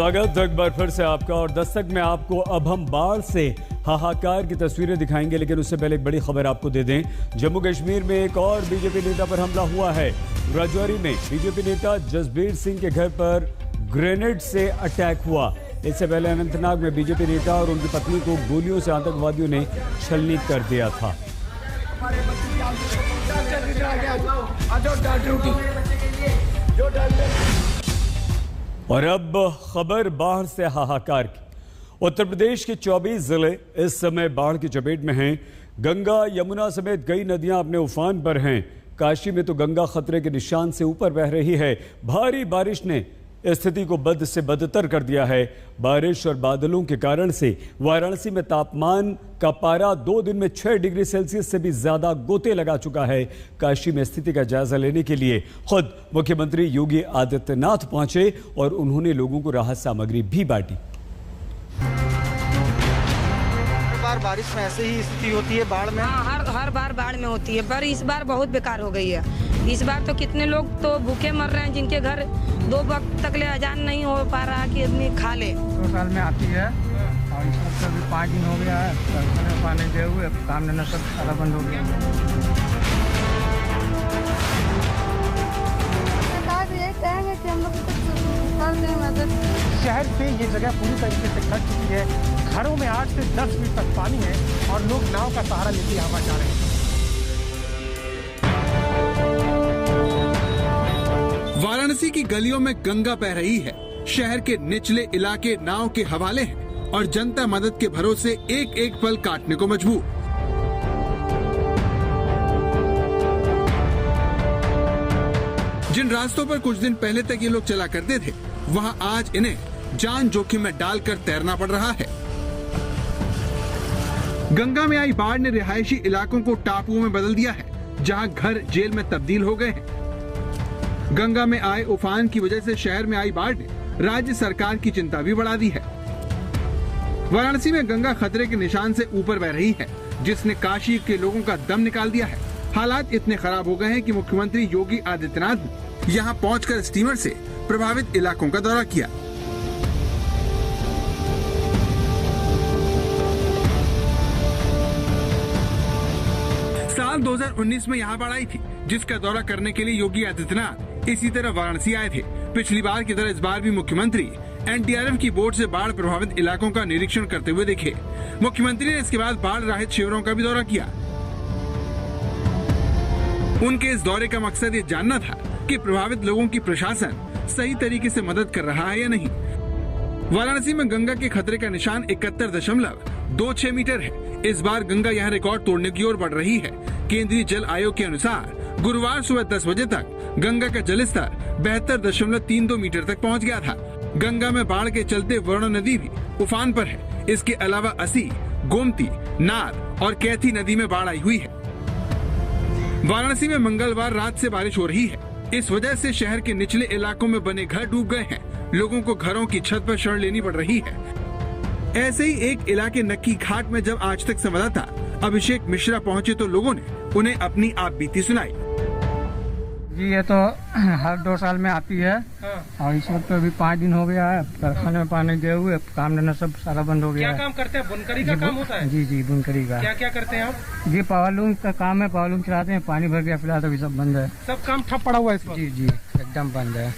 स्वागत एक बार फिर से आपका। और दस्तक में आपको अब हम बाढ़ से हाहाकार की तस्वीरें दिखाएंगे, लेकिन उससे पहले एक बड़ी खबर आपको दे दें। जम्मू कश्मीर में एक और बीजेपी नेता पर हमला हुआ है। राजौरी में बीजेपी नेता जसबीर सिंह के घर पर ग्रेनेड से अटैक हुआ। इससे पहले अनंतनाग में बीजेपी नेता और उनकी पत्नी को गोलियों से आतंकवादियों ने छलनी कर दिया था। और अब खबर बाढ़ से हाहाकार की। उत्तर प्रदेश के 24 जिले इस समय बाढ़ की चपेट में हैं। गंगा यमुना समेत कई नदियां अपने उफान पर हैं। काशी में तो गंगा खतरे के निशान से ऊपर बह रही है। भारी बारिश ने स्थिति को बद से बदतर कर दिया है। बारिश और बादलों के कारण से वाराणसी में तापमान का पारा 2 दिन में 6 डिग्री सेल्सियस से भी ज्यादा गोते लगा चुका है। काशी में स्थिति का जायजा लेने के लिए खुद मुख्यमंत्री योगी आदित्यनाथ पहुंचे और उन्होंने लोगों को राहत सामग्री भी बांटी। बारिश में ऐसे ही स्थिति होती है बाढ़ में। हर बार बाढ़ में होती है, पर इस बार बहुत बेकार हो गई है। इस बार तो कितने लोग तो भूखे मर रहे हैं, जिनके घर 2 वक्त तक ले अजान नहीं हो पा रहा कि आदमी खा ले। 2 साल में आती है और इस वक्त अभी 5 दिन हो गया है। पानी दे हुए काम धंधा सब सारा बंद हो गया। शहर से ये जगह पूरी तरीके से कट चुकी है। घरों में 8 से 10 फीट तक पानी है और लोग नाव का सहारा लेके यहाँ जा रहे हैं। वाराणसी की गलियों में गंगा बह रही है। शहर के निचले इलाके नाव के हवाले हैं और जनता मदद के भरोसे एक एक पल काटने को मजबूर। जिन रास्तों पर कुछ दिन पहले तक ये लोग चला करते थे, वहाँ आज इन्हें जान जोखिम में डालकर तैरना पड़ रहा है। गंगा में आई बाढ़ ने रिहायशी इलाकों को टापुओं में बदल दिया है, जहाँ घर जेल में तब्दील हो गए हैं। गंगा में आए उफान की वजह से शहर में आई बाढ़ ने राज्य सरकार की चिंता भी बढ़ा दी है। वाराणसी में गंगा खतरे के निशान से ऊपर बह रही है, जिसने काशी के लोगों का दम निकाल दिया है। हालात इतने खराब हो गए हैं कि मुख्यमंत्री योगी आदित्यनाथ ने यहाँ पहुंचकर स्टीमर से प्रभावित इलाकों का दौरा किया। साल 2019 में यहाँ बाढ़ आई थी, जिसका दौरा करने के लिए योगी आदित्यनाथ इसी तरह वाराणसी आए थे। पिछली बार की तरह इस बार भी मुख्यमंत्री एनडीआरएफ की बोट से बाढ़ प्रभावित इलाकों का निरीक्षण करते हुए दिखे। मुख्यमंत्री ने इसके बाद बाढ़ राहत शिविरों का भी दौरा किया। उनके इस दौरे का मकसद ये जानना था कि प्रभावित लोगों की प्रशासन सही तरीके से मदद कर रहा है या नहीं। वाराणसी में गंगा के खतरे का निशान 71.26 मीटर है। इस बार गंगा यहाँ रिकॉर्ड तोड़ने की ओर बढ़ रही है। केंद्रीय जल आयोग के अनुसार गुरुवार सुबह 10 बजे तक गंगा का जलस्तर 72.32 मीटर तक पहुँच गया था। गंगा में बाढ़ के चलते वरुणा नदी भी उफान पर है। इसके अलावा असी, गोमती, नाद और कैथी नदी में बाढ़ आई हुई है। वाराणसी में मंगलवार रात से बारिश हो रही है। इस वजह से शहर के निचले इलाकों में बने घर डूब गए हैं। लोगों को घरों की छत पर शरण लेनी पड़ रही है। ऐसे ही एक इलाके नक्की घाट में जब आज तक संवाददाता अभिषेक मिश्रा पहुंचे तो लोगों ने उन्हें अपनी आप बीती सुनाई। जी ये तो हर 2 साल में आती है और इस वक्त अभी 5 दिन हो गया है। कारखाने में पानी दे हुए काम धंधा सब सारा बंद हो गया है। क्या काम करते हैं? बुनकरी का काम होता है? जी जी बुनकरी का। क्या क्या करते हैं आप? जी पावरलूम का काम है, पावरलूम चलाते हैं। पानी भर गया फिलहाल, अभी सब बंद है। सब काम ठप पड़ा हुआ है इस वक्त? जी जी एकदम बंद है।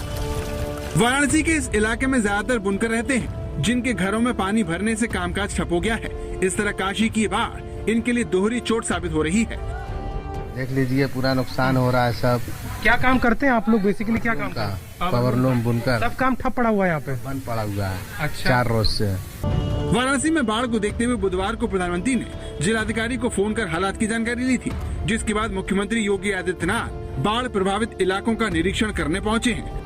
वाराणसी के इस इलाके में ज्यादातर बुनकर रहते हैं, जिनके घरों में पानी भरने से कामकाज ठप हो गया है। इस तरह काशी की बाढ़ इनके लिए दोहरी चोट साबित हो रही है। देख लीजिए पूरा नुकसान हो रहा है सब। क्या काम करते हैं आप लोग? बेसिकली क्या काम का पावरलूम बुनकर सब काम ठप पड़ा हुआ है यहाँ पे, बंद पड़ा हुआ है। अच्छा। 4 रोज से वाराणसी में बाढ़ को देखते हुए बुधवार को प्रधानमंत्री ने जिलाधिकारी को फोन कर हालात की जानकारी ली थी, जिसके बाद मुख्यमंत्री योगी आदित्यनाथ बाढ़ प्रभावित इलाकों का निरीक्षण करने पहुँचे हैं।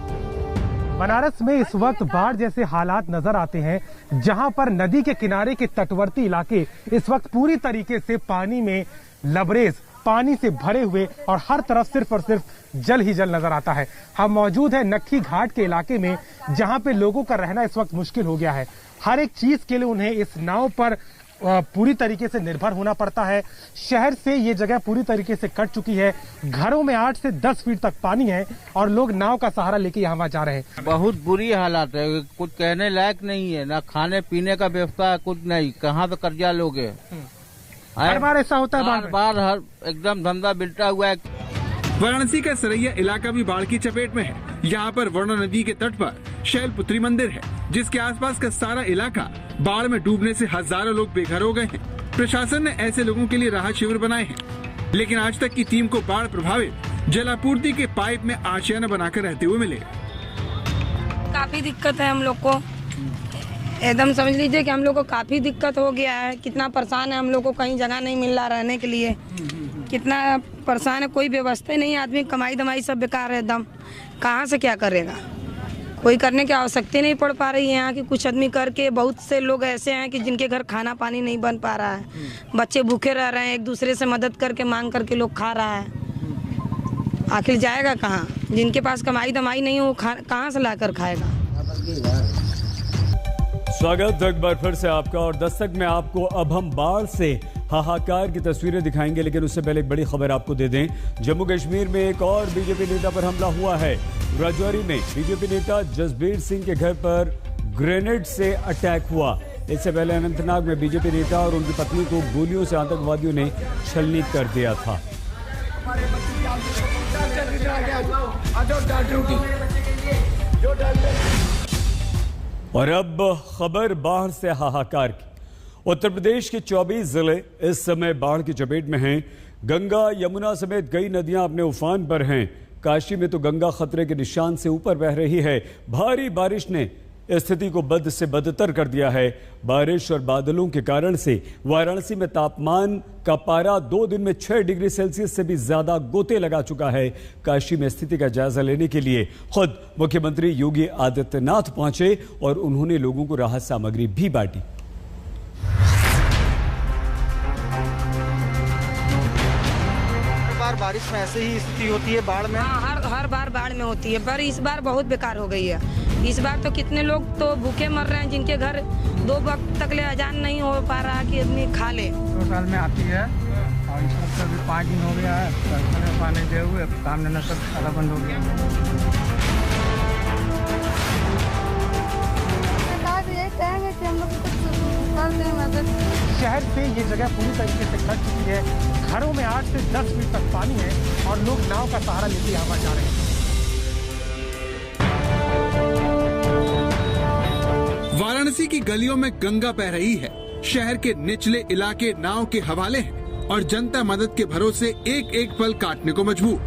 बनारस में इस वक्त बाढ़ जैसे हालात नजर आते हैं, जहां पर नदी के किनारे के तटवर्ती इलाके इस वक्त पूरी तरीके से पानी में लबरेज, पानी से भरे हुए और हर तरफ सिर्फ और सिर्फ जल ही जल नजर आता है। हम मौजूद है नक्की घाट के इलाके में, जहां पे लोगों का रहना इस वक्त मुश्किल हो गया है। हर एक चीज के लिए उन्हें इस नाव पर पूरी तरीके से निर्भर होना पड़ता है। शहर से ये जगह पूरी तरीके से कट चुकी है। घरों में 8 से 10 फीट तक पानी है और लोग नाव का सहारा लेके यहाँ जा रहे हैं। बहुत बुरी हालत है, कुछ कहने लायक नहीं है, ना खाने पीने का व्यवस्था है, कुछ नहीं। कहाँ पे कर्जा लोगे? हर बार ऐसा होता है, बार हर एकदम धंधा बिल्टा हुआ है। वाराणसी का सरैया इलाका भी बाढ़ की चपेट में है। यहाँ पर वरुणा नदी के तट पर शैलपुत्री मंदिर है, जिसके आसपास का सारा इलाका बाढ़ में डूबने से हजारों लोग बेघर हो गए हैं। प्रशासन ने ऐसे लोगों के लिए राहत शिविर बनाए हैं, लेकिन आज तक की टीम को बाढ़ प्रभावित जलापूर्ति के पाइप में आशियाना बनाकर रहते हुए मिले। काफी दिक्कत है हम लोग को, एकदम समझ लीजिए कि हम लोग को काफी दिक्कत हो गया है। कितना परेशान है हम लोग को, कहीं जगह नहीं मिल रहा रहने के लिए, कितना परेशान है। कोई व्यवस्था नहीं है, आदमी कमाई दमाई सब बेकार है एकदम। कहाँ से क्या करेगा, कोई करने की आवश्यकता नहीं पड़ पा रही है यहाँ की। कुछ आदमी करके, बहुत से लोग ऐसे हैं कि जिनके घर खाना पानी नहीं बन पा रहा है, बच्चे भूखे रह रहे हैं, एक दूसरे से मदद करके मांग करके लोग खा रहा है। आखिर जाएगा कहाँ? जिनके पास कमाई दमाई नहीं हो, कहाँ से लाकर खाएगा? स्वागत एक बार फिर से आपका। और दस्तक में आपको अब हम बाढ़ से हाहाकार की तस्वीरें दिखाएंगे, लेकिन उससे पहले एक बड़ी खबर आपको दे दें। जम्मू कश्मीर में एक और बीजेपी नेता पर हमला हुआ है। राजौरी में बीजेपी नेता जसबीर सिंह के घर पर ग्रेनेड से अटैक हुआ। इससे पहले अनंतनाग में बीजेपी नेता और उनकी पत्नी को गोलियों से आतंकवादियों ने छलनी कर दिया था। और अब खबर बाढ़ से हाहाकार की। उत्तर प्रदेश के 24 जिले इस समय बाढ़ की चपेट में हैं। गंगा यमुना समेत कई नदियां अपने उफान पर हैं। काशी में तो गंगा खतरे के निशान से ऊपर बह रही है। भारी बारिश ने स्थिति को बद से बदतर कर दिया है। बारिश और बादलों के कारण से वाराणसी में तापमान का पारा 2 दिन में 6 डिग्री सेल्सियस से भी ज्यादा गोते लगा चुका है। काशी में स्थिति का जायजा लेने के लिए खुद मुख्यमंत्री योगी आदित्यनाथ पहुंचे और उन्होंने लोगों को राहत सामग्री भी बांटी। बारिश में ऐसे ही स्थिति होती है बाढ़ में। हर बार बाढ़ में होती है, पर इस बार बहुत बेकार हो गई है। इस बार तो कितने लोग तो भूखे मर रहे हैं, जिनके घर 2 वक्त तक ले अजान नहीं हो पा रहा कि आदमी खा ले। 2 साल में आती है और इस वक्त अभी 5 दिन हो गया है। कारखाने में पानी दे हुए, काम धंधा सब सारा बंद हो गया। शहर से ये जगह पूरी तरीके से कट चुकी है। घरों में 8 से 10 फीट तक पानी है और लोग नाव का सहारा लेके यहाँ जा रहे हैं। वाराणसी की गलियों में गंगा बह रही है। शहर के निचले इलाके नाव के हवाले हैं और जनता मदद के भरोसे एक एक पल काटने को मजबूर।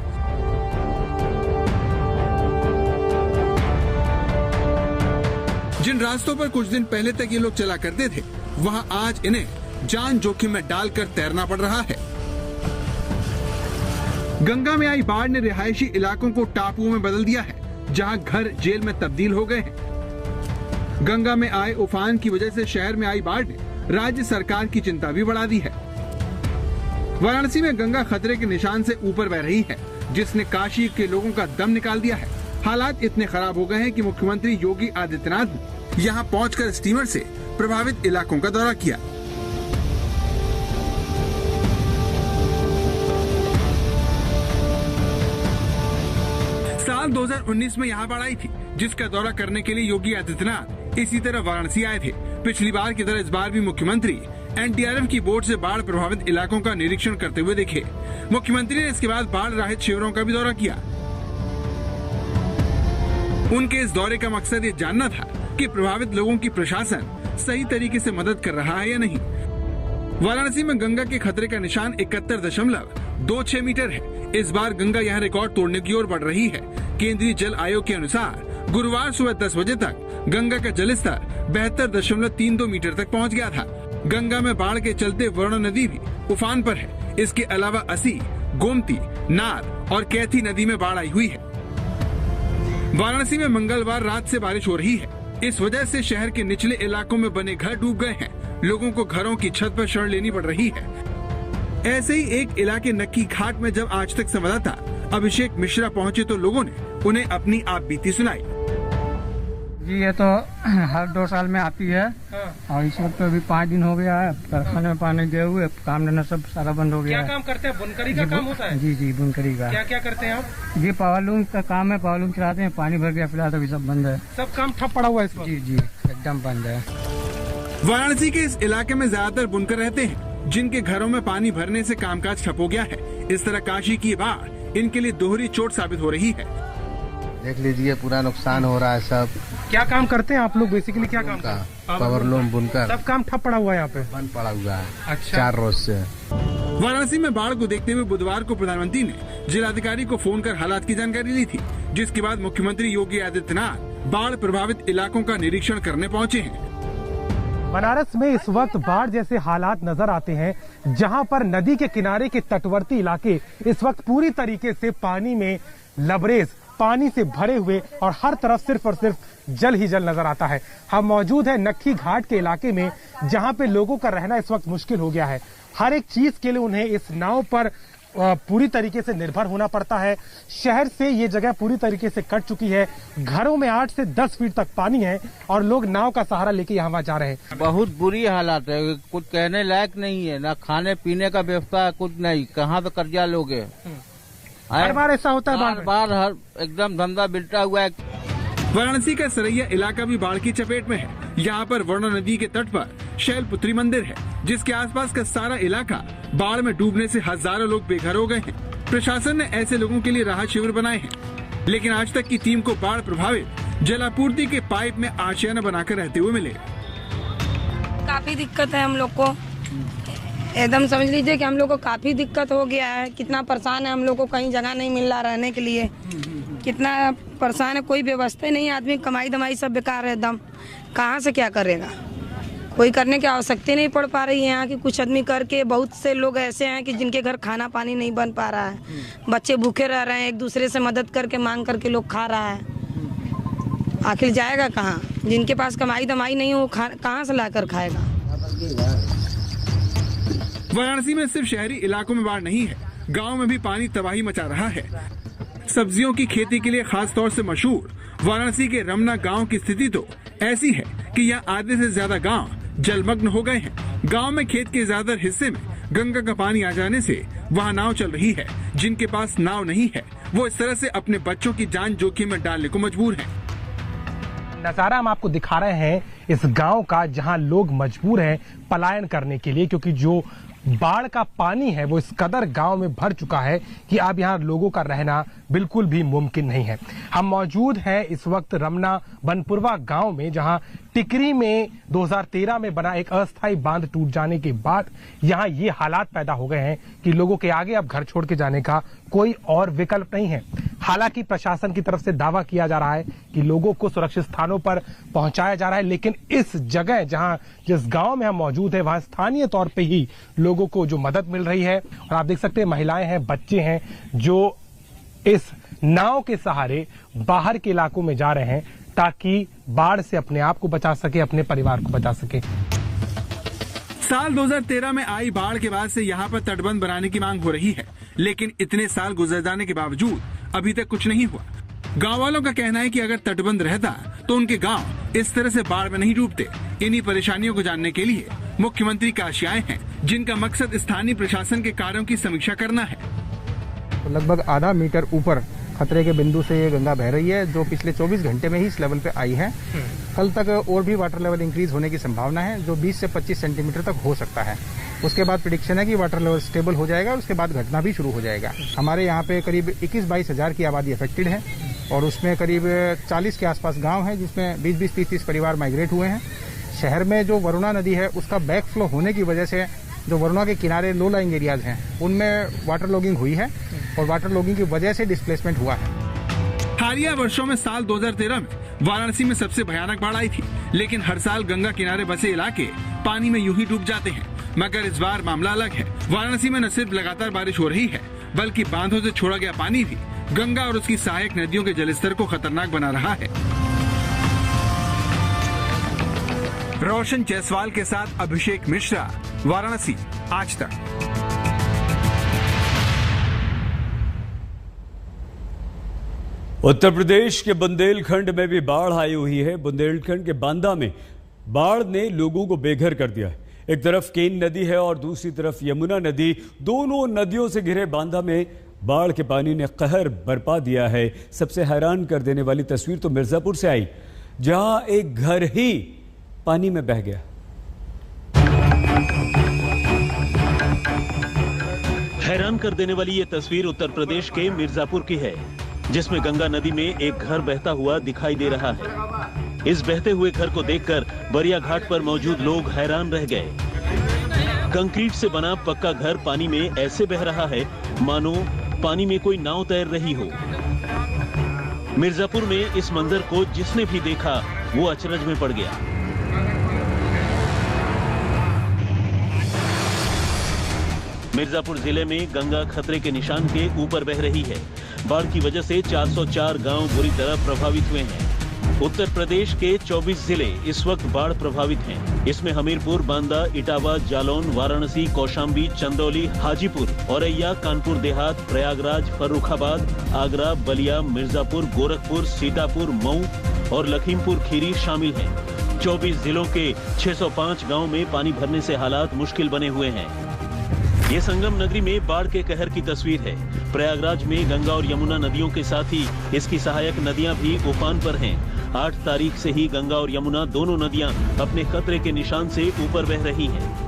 जिन रास्तों पर कुछ दिन पहले तक ये लोग चला करते थे, वहाँ आज इन्हें जान जोखिम में डालकर तैरना पड़ रहा है। गंगा में आई बाढ़ ने रिहायशी इलाकों को टापुओं में बदल दिया है, जहाँ घर जेल में तब्दील हो गए हैं। गंगा में आए उफान की वजह से शहर में आई बाढ़ ने राज्य सरकार की चिंता भी बढ़ा दी है। वाराणसी में गंगा खतरे के निशान से ऊपर बह रही है, जिसने काशी के लोगों का दम निकाल दिया है। हालात इतने खराब हो गए हैं कि मुख्यमंत्री योगी आदित्यनाथ ने यहाँ पहुंचकर स्टीमर से प्रभावित इलाकों का दौरा किया। साल 2019 में यहाँ बाढ़ आई थी, जिसका दौरा करने के लिए योगी आदित्यनाथ इसी तरह वाराणसी आए थे। पिछली बार की तरह इस बार भी मुख्यमंत्री एनडीआरएफ की बोट से बाढ़ प्रभावित इलाकों का निरीक्षण करते हुए दिखे। मुख्यमंत्री ने इसके बाद बाढ़ राहत शिविरों का भी दौरा किया। उनके इस दौरे का मकसद ये जानना था कि प्रभावित लोगों की प्रशासन सही तरीके से मदद कर रहा है या नहीं। वाराणसी में गंगा के खतरे का निशान 71.26 मीटर है। इस बार गंगा यहाँ रिकॉर्ड तोड़ने की ओर बढ़ रही है। केंद्रीय जल आयोग के अनुसार गुरुवार सुबह 10 बजे तक गंगा का जलस्तर 72.32 मीटर तक पहुँच गया था। गंगा में बाढ़ के चलते वरुणा नदी भी उफान पर है। इसके अलावा असी, गोमती, नार और कैथी नदी में बाढ़ आई हुई है। वाराणसी में मंगलवार रात से बारिश हो रही है। इस वजह से शहर के निचले इलाकों में बने घर डूब गए हैं। लोगों को घरों की छत पर शरण लेनी पड़ रही है। ऐसे ही एक इलाके नक्की घाट में जब आज तक संवाददाता अभिषेक मिश्रा पहुंचे तो लोगों ने उन्हें अपनी आप बीती सुनाई। जी ये तो हर 2 साल में आती है और इस वक्त तो अभी 5 दिन हो गया है। कारखाने में पानी गए हुए, काम धंधा सब सारा बंद हो गया है। क्या काम करते हैं? बुनकरी का काम होता है? जी बुनकरी का। क्या क्या करते हैं आप? जी पावरलूम का काम है, पावरलूम चलाते हैं। पानी भर गया फिलहाल, अभी सब बंद है। सब काम ठप पड़ा हुआ है इस वक्त? जी एकदम बंद है। वाराणसी के इस इलाके में ज्यादातर बुनकर रहते हैं, जिनके घरों में पानी भरने से कामकाज ठप हो गया है। इस तरह काशी की बाढ़ इनके लिए दोहरी चोट साबित हो रही है। देख लीजिए पूरा नुकसान हो रहा है सब। क्या काम करते हैं आप लोग? बेसिकली क्या काम का करते हैं? पावरलूम बुनकर सब काम ठप पड़ा हुआ है यहाँ पे? बंद पड़ा हुआ है। अच्छा। 4 रोज से। वाराणसी में बाढ़ को देखते हुए बुधवार को प्रधानमंत्री ने जिलाधिकारी को फोन कर हालात की जानकारी ली थी, जिसके बाद मुख्यमंत्री योगी आदित्यनाथ बाढ़ प्रभावित इलाकों का निरीक्षण करने पहुँचे हैं। बनारस में इस वक्त बाढ़ जैसे हालात नजर आते हैं, जहां पर नदी के किनारे के तटवर्ती इलाके इस वक्त पूरी तरीके से पानी में लबरेज, पानी से भरे हुए और हर तरफ सिर्फ और सिर्फ जल ही जल नजर आता है। हम मौजूद है नक्की घाट के इलाके में, जहां पे लोगों का रहना इस वक्त मुश्किल हो गया है। हर एक चीज के लिए उन्हें इस नाव पर पूरी तरीके से निर्भर होना पड़ता है। शहर से ये जगह पूरी तरीके से कट चुकी है। घरों में 8 से 10 फीट तक पानी है और लोग नाव का सहारा लेके यहाँ जा रहे हैं। बहुत बुरी हालत है, कुछ कहने लायक नहीं है। ना खाने पीने का व्यवस्था है, कुछ नहीं। कहाँ पे कर्जा लोगे? हर बार ऐसा होता है? बार हर एकदम धंधा बिल्टा हुआ है। वाराणसी का सरैया इलाका भी बाढ़ की चपेट में है। यहाँ पर वरुणा नदी के तट पर शैलपुत्री मंदिर है, जिसके आसपास का सारा इलाका बाढ़ में डूबने से हजारों लोग बेघर हो गए हैं। प्रशासन ने ऐसे लोगों के लिए राहत शिविर बनाए हैं, लेकिन आज तक की टीम को बाढ़ प्रभावित जलापूर्ति के पाइप में आशियाना बनाकर रहते हुए मिले। काफी दिक्कत है हम लोग को, एकदम समझ लीजिए कि हम लोग को काफी दिक्कत हो गया है। कितना परेशान है हम लोग को, कहीं जगह नहीं मिल रहा रहने के लिए। कितना परेशान है, कोई व्यवस्था नहीं। आदमी कमाई दमाई सब बेकार है एकदम। कहाँ से क्या करेगा? कोई करने की आवश्यकता नहीं पड़ पा रही है यहाँ की। कुछ आदमी करके, बहुत से लोग ऐसे हैं कि जिनके घर खाना पानी नहीं बन पा रहा है। बच्चे भूखे रह रहे हैं, एक दूसरे से मदद करके मांग करके लोग खा रहा है। आखिर जाएगा कहाँ? जिनके पास कमाई दमाई नहीं हो, कहाँ से लाकर खाएगा? वाराणसी में सिर्फ शहरी इलाकों में बाढ़ नहीं है, गांव में भी पानी तबाही मचा रहा है। सब्जियों की खेती के लिए खास तौर से मशहूर वाराणसी के रमना गांव की स्थिति तो ऐसी है कि यहाँ आधे से ज्यादा गांव जलमग्न हो गए हैं। गांव में खेत के ज्यादातर हिस्से में गंगा का पानी आ जाने से वहाँ नाव चल रही है। जिनके पास नाव नहीं है, वो इस तरह से अपने बच्चों की जान जोखिम में डालने को मजबूर हैं। नजारा हम आपको दिखा रहे हैं इस गांव का, जहां लोग मजबूर हैं पलायन करने के लिए, क्योंकि जो बाढ़ का पानी है वो इस कदर गांव में भर चुका है कि अब यहाँ लोगों का रहना बिल्कुल भी मुमकिन नहीं है। हम मौजूद हैं इस वक्त रमना बनपुरवा गांव में, जहां टिकरी में 2013 में बना एक अस्थायी बांध टूट जाने के बाद यहाँ ये हालात पैदा हो गए हैं कि लोगों के आगे अब घर छोड़ के जाने का कोई और विकल्प नहीं है। हालांकि प्रशासन की तरफ से दावा किया जा रहा है कि लोगों को सुरक्षित स्थानों पर पहुंचाया जा रहा है, लेकिन इस जगह जिस गांव में हम मौजूद है, वहां स्थानीय तौर पे ही लोगों को जो मदद मिल रही है। और आप देख सकते हैं महिलाएं हैं, बच्चे हैं, जो इस नाव के सहारे बाहर के इलाकों में जा रहे हैं ताकि बाढ़ से अपने आप को बचा सके, अपने परिवार को बचा सके। साल 2013 में आई बाढ़ के बाद से यहाँ पर तटबंध बनाने की मांग हो रही है, लेकिन इतने साल गुजर जाने के बावजूद अभी तक कुछ नहीं हुआ। गांव वालों का कहना है कि अगर तटबंध रहता तो उनके गांव इस तरह से बाढ़ में नहीं डूबते। इन्हीं परेशानियों को जानने के लिए मुख्यमंत्री काशी आए हैं, जिनका मकसद स्थानीय प्रशासन के कार्यों की समीक्षा करना है। तो लगभग आधा मीटर ऊपर खतरे के बिंदु से ये गंगा बह रही है, जो पिछले 24 घंटे में ही इस लेवल पे आई है। कल तक और भी वाटर लेवल इंक्रीज होने की संभावना है, जो 20 से 25 सेंटीमीटर तक हो सकता है। उसके बाद प्रेडिक्शन है कि वाटर लेवल स्टेबल हो जाएगा और उसके बाद घटना भी शुरू हो जाएगा। हमारे यहाँ पे करीब 21-22 हजार की आबादी अफेक्टेड है और उसमें करीब 40 के आसपास गाँव है, जिसमें 20-30 परिवार माइग्रेट हुए हैं। शहर में जो वरुणा नदी है उसका बैक फ्लो होने की वजह से जो वरुणा के किनारे लो लाइंग एरियाज हैं उनमें वाटर लॉगिंग हुई है और वाटर लॉगिंग की वजह से डिस्प्लेसमेंट हुआ है। हालिया वर्षों में साल 2013 में वाराणसी में सबसे भयानक बाढ़ आई थी, लेकिन हर साल गंगा किनारे बसे इलाके पानी में यूं ही डूब जाते हैं। मगर इस बार मामला अलग है। वाराणसी में न सिर्फ लगातार बारिश हो रही है, बल्कि बांधों से छोड़ा गया पानी भी गंगा और उसकी सहायक नदियों के जलस्तर को खतरनाक बना रहा है। रोशन जायसवाल के साथ अभिषेक मिश्रा, वाराणसी, आज तक। उत्तर प्रदेश के बुंदेलखंड में भी बाढ़ आई हुई है। बुंदेलखंड के बांदा में बाढ़ ने लोगों को बेघर कर दिया है। एक तरफ केन नदी है और दूसरी तरफ यमुना नदी। दोनों नदियों से घिरे बांदा में बाढ़ के पानी ने कहर बरपा दिया है। सबसे हैरान कर देने वाली तस्वीर तो मिर्जापुर से आई, जहां एक घर ही पानी में बह गया। हैरान कर देने वाली ये तस्वीर उत्तर प्रदेश के मिर्जापुर की है, जिसमें गंगा नदी में एक घर बहता हुआ दिखाई दे रहा है। इस बहते हुए घर को देखकर बरिया घाट पर मौजूद लोग हैरान रह गए। कंक्रीट से बना पक्का घर पानी में ऐसे बह रहा है मानो पानी में कोई नाव तैर रही हो। मिर्जापुर में इस मंजर को जिसने भी देखा वो अचरज में पड़ गया। मिर्जापुर जिले में गंगा खतरे के निशान के ऊपर बह रही है। बाढ़ की वजह से 404 गांव बुरी तरह प्रभावित हुए हैं। उत्तर प्रदेश के 24 जिले इस वक्त बाढ़ प्रभावित हैं। इसमें हमीरपुर, बांदा, इटावा, जालौन, वाराणसी, कौशाम्बी, चंदौली, हाजीपुर, औरैया, कानपुर देहात, प्रयागराज, फर्रुखाबाद, आगरा, बलिया, मिर्जापुर, गोरखपुर, सीतापुर, मऊ और लखीमपुर खीरी शामिल हैं। 24 जिलों के 605 गाँव में पानी भरने से हालात मुश्किल बने हुए हैं। ये संगम नगरी में बाढ़ के कहर की तस्वीर है। प्रयागराज में गंगा और यमुना नदियों के साथ ही इसकी सहायक नदियां भी उफान पर हैं। 8 तारीख से ही गंगा और यमुना दोनों नदियां अपने खतरे के निशान से ऊपर बह रही हैं।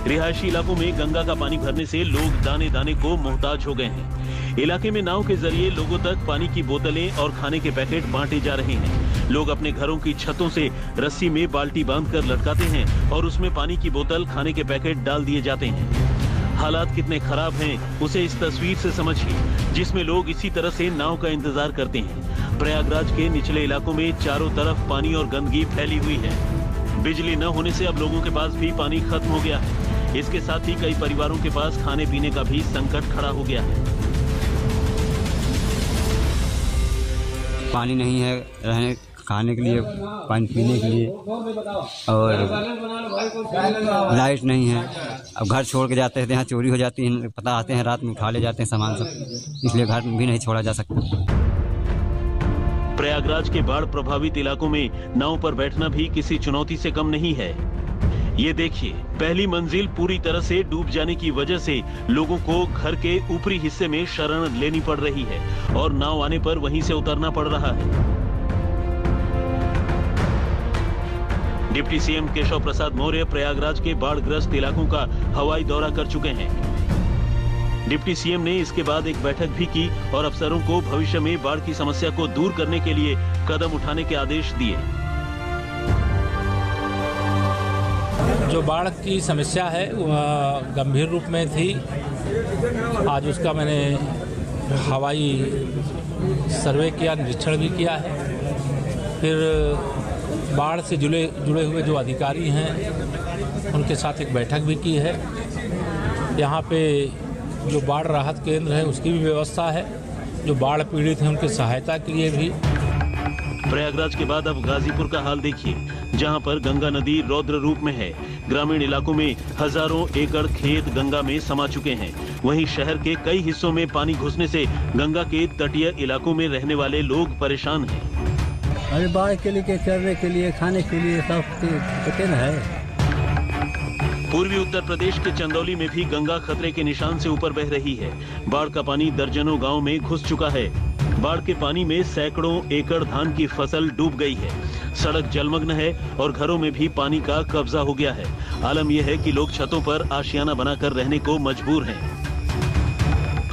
रिहायशी इलाकों में गंगा का पानी भरने से लोग दाने दाने को मोहताज हो गए हैं। इलाके में नाव के जरिए लोगों तक पानी की बोतलें और खाने के पैकेट बांटे जा रहे हैं। लोग अपने घरों की छतों से रस्सी में बाल्टी बांधकर लटकाते हैं और उसमें पानी की बोतल, खाने के पैकेट डाल दिए जाते हैं। हालात कितने खराब हैं उसे इस तस्वीर से समझिए, जिसमें लोग इसी तरह से नाव का इंतजार करते हैं। प्रयागराज के निचले इलाकों में चारों तरफ पानी और गंदगी फैली हुई है। बिजली न होने से अब लोगों के पास भी पानी खत्म हो गया है। इसके साथ ही कई परिवारों के पास खाने पीने का भी संकट खड़ा हो गया है। पानी नहीं है रहने खाने के लिए, पानी पीने के लिए, और लाइट नहीं है। अब घर छोड़ के जाते हैं यहाँ चोरी हो जाती है, पता आते हैं रात में उठा ले जाते हैं सामान सब, इसलिए घर भी नहीं छोड़ा जा सकता। प्रयागराज के बाढ़ प्रभावित इलाकों में नाव पर बैठना भी किसी चुनौती से कम नहीं है। ये देखिए, पहली मंजिल पूरी तरह से डूब जाने की वजह से लोगों को घर के ऊपरी हिस्से में शरण लेनी पड़ रही है और नाव आने पर वहीं से उतरना पड़ रहा है। डिप्टी सीएम केशव प्रसाद मौर्य प्रयागराज के बाढ़ग्रस्त इलाकों का हवाई दौरा कर चुके हैं। डिप्टी सीएम ने इसके बाद एक बैठक भी की और अफसरों को भविष्य में बाढ़ की समस्या को दूर करने के लिए कदम उठाने के आदेश दिए। जो बाढ़ की समस्या है वह गंभीर रूप में थी। आज उसका मैंने हवाई सर्वे किया, निरीक्षण भी किया है। फिर बाढ़ से जुड़े हुए जो अधिकारी हैं उनके साथ एक बैठक भी की है। यहाँ पे जो बाढ़ राहत केंद्र है उसकी भी व्यवस्था है। जो बाढ़ पीड़ित हैं उनकी सहायता के लिए भी। प्रयागराज के बाद अब गाजीपुर का हाल देखिए, जहां पर गंगा नदी रौद्र रूप में है। ग्रामीण इलाकों में हजारों एकड़ खेत गंगा में समा चुके हैं। वहीं शहर के कई हिस्सों में पानी घुसने से गंगा के तटीय इलाकों में रहने वाले लोग परेशान हैं। अरे बाढ़ के लिए, चलने के लिए, खाने के लिए सब कठिन है। पूर्वी उत्तर प्रदेश के चंदौली में भी गंगा खतरे के निशान से ऊपर बह रही है। बाढ़ का पानी दर्जनों गांव में घुस चुका है। बाढ़ के पानी में सैकड़ों एकड़ धान की फसल डूब गई है। सड़क जलमग्न है और घरों में भी पानी का कब्जा हो गया है। आलम यह है कि लोग छतों पर आशियाना बनाकर रहने को मजबूर हैं।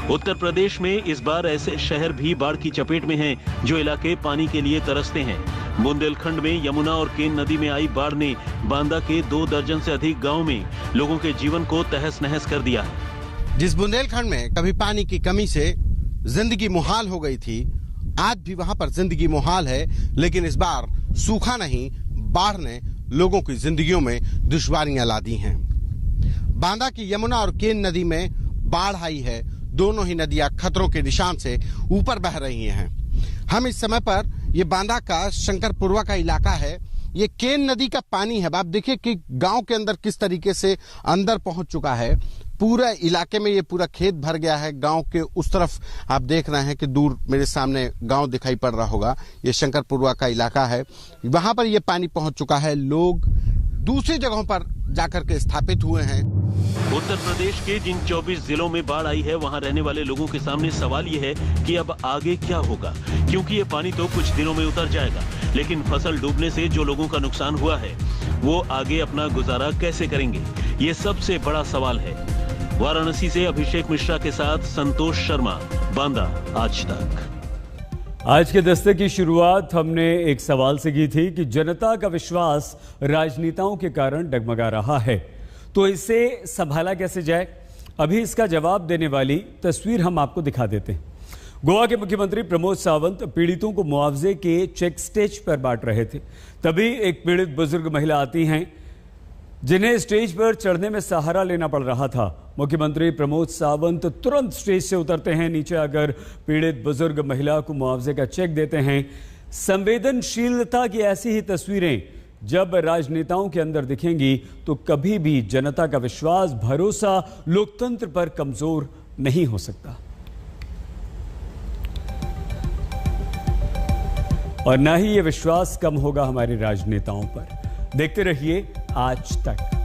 उत्तर प्रदेश में इस बार ऐसे शहर भी बाढ़ की चपेट में हैं, जो इलाके पानी के लिए तरसते हैं। बुंदेलखंड में यमुना और केन नदी में आई बाढ़ ने बांदा के 2 दर्जन से अधिक गांव में लोगों के जीवन को तहस नहस कर दिया है। जिस बुंदेलखंड में कभी पानी की कमी से जिंदगी मुहाल हो गई थी, आज भी वहां पर जिंदगी मुहाल है। लेकिन इस बार सूखा नहीं, बाढ़ ने लोगों की जिंदगियों में दुश्वारियां ला दी हैं। बांदा की यमुना और केन नदी में बाढ़ आई है। दोनों ही नदियां खतरों के निशान से ऊपर बह रही हैं। हम इस समय पर ये बांदा का शंकरपुरवा का इलाका है। ये केन नदी का पानी है। आप देखिए कि गांव के अंदर किस तरीके से अंदर पहुंच चुका है। पूरा इलाके में ये पूरा खेत भर गया है। गांव के उस तरफ आप देख रहे हैं कि दूर मेरे सामने गांव दिखाई पड़ रहा होगा, ये शंकरपुरवा का इलाका है, वहां पर ये पानी पहुंच चुका है। लोग दूसरी जगहों पर जाकर के स्थापित हुए हैं। उत्तर प्रदेश के जिन 24 जिलों में बाढ़ आई है, वहां रहने वाले लोगों के सामने सवाल ये है कि अब आगे क्या होगा, क्योंकि ये पानी तो कुछ दिनों में उतर जाएगा, लेकिन फसल डूबने से जो लोगों का नुकसान हुआ है वो आगे अपना गुजारा कैसे करेंगे, ये सबसे बड़ा सवाल है। वाराणसी से अभिषेक मिश्रा के साथ संतोष शर्मा, बांदा आज तक। आज के दस्ते की शुरुआत हमने एक सवाल से की थी कि जनता का विश्वास राजनेताओं के कारण डगमगा रहा है, तो इसे संभाला कैसे जाए। अभी इसका जवाब देने वाली तस्वीर हम आपको दिखा देते हैं। गोवा के मुख्यमंत्री प्रमोद सावंत पीड़ितों को मुआवजे के चेक स्टेज पर बांट रहे थे, तभी एक पीड़ित बुजुर्ग महिला आती हैं जिन्हें स्टेज पर चढ़ने में सहारा लेना पड़ रहा था। मुख्यमंत्री प्रमोद सावंत तुरंत स्टेज से उतरते हैं, नीचे आकर पीड़ित बुजुर्ग महिला को मुआवजे का चेक देते हैं। संवेदनशीलता की ऐसी ही तस्वीरें जब राजनेताओं के अंदर दिखेंगी तो कभी भी जनता का विश्वास, भरोसा लोकतंत्र पर कमजोर नहीं हो सकता, और न ही यह विश्वास कम होगा हमारे राजनेताओं पर। देखते रहिए आज तक।